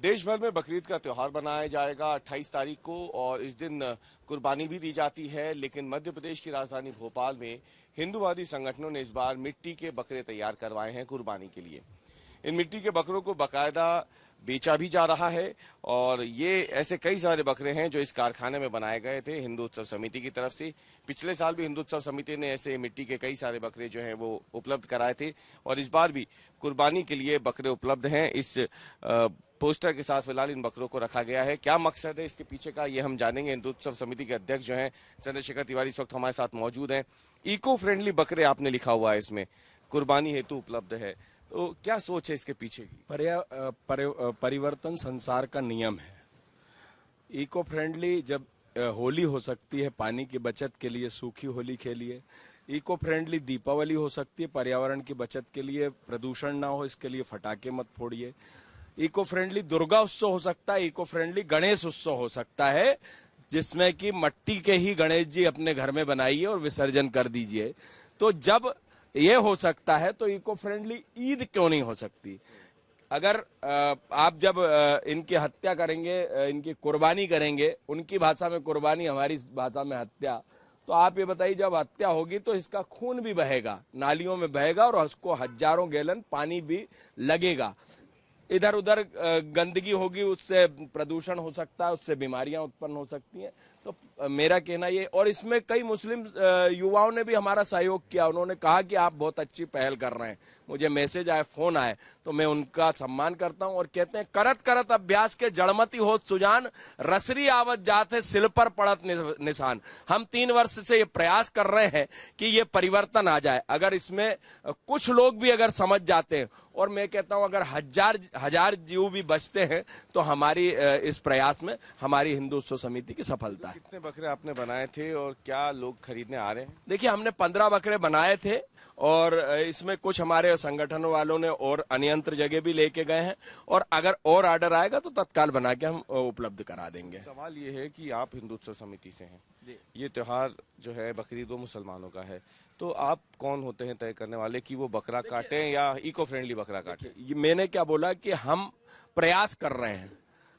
देश भर में बकरीद का त्यौहार मनाया जाएगा 28 तारीख को और इस दिन कुर्बानी भी दी जाती है। लेकिन मध्य प्रदेश की राजधानी भोपाल में हिंदूवादी संगठनों ने इस बार मिट्टी के बकरे तैयार करवाए हैं कुर्बानी के लिए। इन मिट्टी के बकरों को बाकायदा बेचा भी जा रहा है और ये ऐसे कई सारे बकरे हैं जो इस कारखाने में बनाए गए थे हिंदू उत्सव समिति की तरफ से। पिछले साल भी हिंदू उत्सव समिति ने ऐसे मिट्टी के कई सारे बकरे जो हैं वो उपलब्ध कराए थे और इस बार भी कुर्बानी के लिए बकरे उपलब्ध हैं। इस पोस्टर के साथ फिलहाल इन बकरों को रखा गया है। क्या मकसद है इसके पीछे का, ये हम जानेंगे। हिंदू उत्सव समिति के अध्यक्ष जो हैं चंद्रशेखर तिवारी इस वक्त हमारे साथ मौजूद हैं। इको फ्रेंडली बकरे आपने लिखा हुआ है इसमें, कुर्बानी हेतु उपलब्ध है, तो क्या सोच है इसके पीछे की? परिवर्तन संसार का नियम है। इको फ्रेंडली जब होली हो सकती है पानी की बचत के लिए, सूखी होली के लिए। इको फ्रेंडली दीपावली हो सकती है पर्यावरण की बचत के लिए, प्रदूषण ना हो इसके लिए फटाके मत फोड़िए। इको फ्रेंडली दुर्गा उत्सव हो सकता है, इको फ्रेंडली गणेश उत्सव हो सकता है जिसमें कि मिट्टी के ही गणेश जी अपने घर में बनाइए और विसर्जन कर दीजिए। तो जब ये हो सकता है तो इको फ्रेंडली ईद क्यों नहीं हो सकती? अगर आप जब इनकी हत्या करेंगे, इनकी कुर्बानी करेंगे, उनकी भाषा में कुर्बानी, हमारी भाषा में हत्या, तो आप ये बताइए जब हत्या होगी तो इसका खून भी बहेगा, नालियों में बहेगा और उसको हजारों गैलन पानी भी लगेगा। इधर उधर गंदगी होगी, उससे प्रदूषण हो सकता है, उससे बीमारियां उत्पन्न हो सकती हैं। तो मेरा कहना ये, और इसमें कई मुस्लिम युवाओं ने भी हमारा सहयोग किया। उन्होंने कहा कि आप बहुत अच्छी पहल कर रहे हैं। मुझे मैसेज आए, फोन आए, तो मैं उनका सम्मान करता हूं और कहते हैं करत करत अभ्यास के जड़मती होत सुजान, रसरी आवत जात है सिल पर पड़त निशान। हम 3 वर्ष से ये प्रयास कर रहे हैं कि ये परिवर्तन आ जाए। अगर इसमें कुछ लोग भी अगर समझ जाते हैं, और मैं कहता हूं अगर हजार जीव भी बचते हैं, तो हमारी इस प्रयास में हमारी हिंदू उत्सव समिति की सफलता है। कितने बकरे आपने बनाए थे और क्या लोग खरीदने आ रहे हैं? देखिए, हमने 15 बकरे बनाए थे और इसमें कुछ हमारे संगठन वालों ने और अन्यंत्र जगह भी लेके गए हैं, और अगर और ऑर्डर आएगा तो तत्काल बना के हम उपलब्ध करा देंगे। सवाल ये है कि आप हिंदू उत्सव समिति से हैं, ये त्योहार जो है बकरीद वो मुसलमानों का है, तो आप कौन होते हैं तय करने वाले कि वो बकरा काटें या इको फ्रेंडली बकरा काटें? मैंने क्या बोला कि हम प्रयास कर रहे हैं,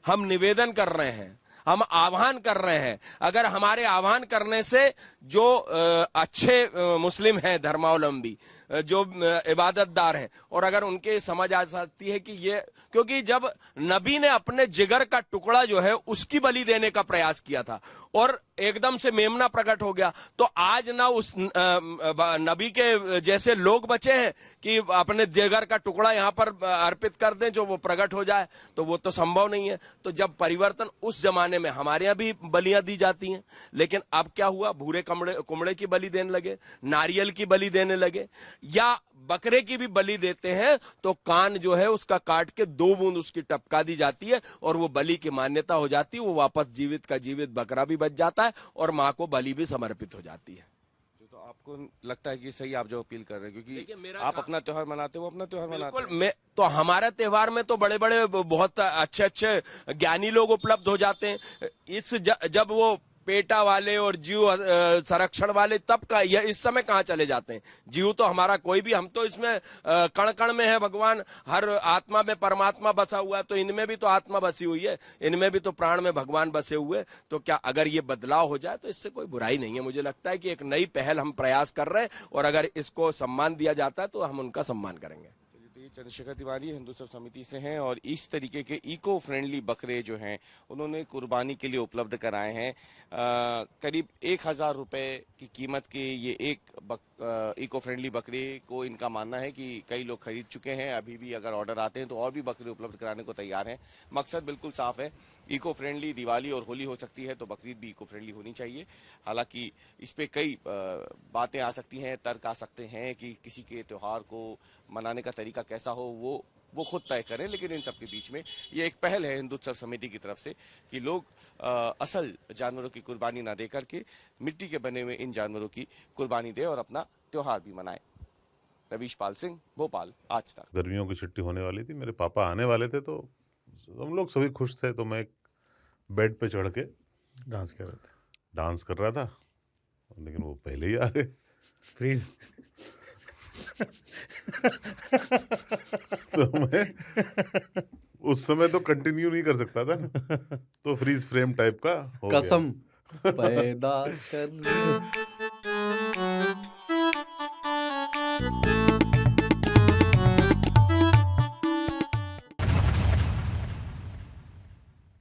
हम निवेदन कर रहे हैं, हम आह्वान कर रहे हैं। अगर हमारे आह्वान करने से जो अच्छे मुस्लिम हैं, धर्मावलंबी, जो इबादतदार हैं, और अगर उनके समझ आ सकती है कि ये, क्योंकि जब नबी ने अपने जिगर का टुकड़ा जो है उसकी बलि देने का प्रयास किया था और एकदम से मेमना प्रकट हो गया, तो आज ना उस नबी के जैसे लोग बचे हैं कि अपने जिगर का टुकड़ा यहाँ पर अर्पित कर दें जो वो प्रकट हो जाए, तो वो तो संभव नहीं है। तो जब परिवर्तन, उस जमाने में हमारे यहाँ भी बलियां दी जाती हैं, लेकिन अब क्या हुआ, भूरे कुमड़े की बलि देने लगे, नारियल की बलि देने लगे, या बकरे की भी बलि देते हैं तो कान जो है उसका काट के 2 बूंद उसकी टपका दी जाती है और वो बलि की मान्यता हो जाती है। वो वापस जीवित का जीवित बकरा भी बच जाता है और माँ को बलि भी समर्पित हो जाती है। तो आपको लगता है कि सही आप जो अपील कर रहे हैं, क्योंकि आप अपना त्योहार मनाते हो, अपना त्योहार मनाते हैं। मैं तो, हमारे त्योहार में तो बड़े बड़े बहुत अच्छे अच्छे ज्ञानी लोग उपलब्ध हो जाते हैं। जब वो पेटा वाले और जीव संरक्षण वाले तब का, या इस समय कहाँ चले जाते हैं? जीव तो हमारा कोई भी, हम तो इसमें कण कण में है भगवान, हर आत्मा में परमात्मा बसा हुआ है, तो इनमें भी तो आत्मा बसी हुई है, इनमें भी तो प्राण में भगवान बसे हुए। तो क्या अगर ये बदलाव हो जाए तो इससे कोई बुराई नहीं है। मुझे लगता है कि एक नई पहल हम प्रयास कर रहे हैं और अगर इसको सम्मान दिया जाता है तो हम उनका सम्मान करेंगे। चंद्रशेखर तिवारी हिंदू उत्सव समिति से हैं और इस तरीके के इको फ्रेंडली बकरे जो हैं उन्होंने कुर्बानी के लिए उपलब्ध कराए हैं। करीब 1000 रुपए की कीमत के ये एक इको फ्रेंडली बकरे को इनका मानना है कि कई लोग खरीद चुके हैं। अभी भी अगर ऑर्डर आते हैं तो और भी बकरे उपलब्ध कराने को तैयार हैं। मकसद बिल्कुल साफ है, इको फ्रेंडली दिवाली और होली हो सकती है तो बकरीद भी इको फ्रेंडली होनी चाहिए। हालांकि इस पे कई बातें आ सकती हैं, तर्क आ सकते हैं कि किसी के त्योहार को मनाने का तरीका कैसा हो वो खुद तय करें, लेकिन इन सब के बीच में ये एक पहल है हिंदू उत्सव समिति की तरफ से कि लोग असल जानवरों की कुर्बानी ना दे करके मिट्टी के बने हुए इन जानवरों की कुर्बानी दे और अपना त्योहार भी मनाए। रवीश पाल सिंह, भोपाल, आज तक। गर्मियों की छुट्टी होने वाली थी, मेरे पापा आने वाले थे, तो हम लोग सभी खुश थे। तो मैं बेड पे चढ़ के डांस कर रहा था, लेकिन वो पहले ही आ गए। फ्रीज। तो मैं उस समय तो कंटिन्यू नहीं कर सकता था ना, तो फ्रीज फ्रेम टाइप का हो गया। कसम पैदा कर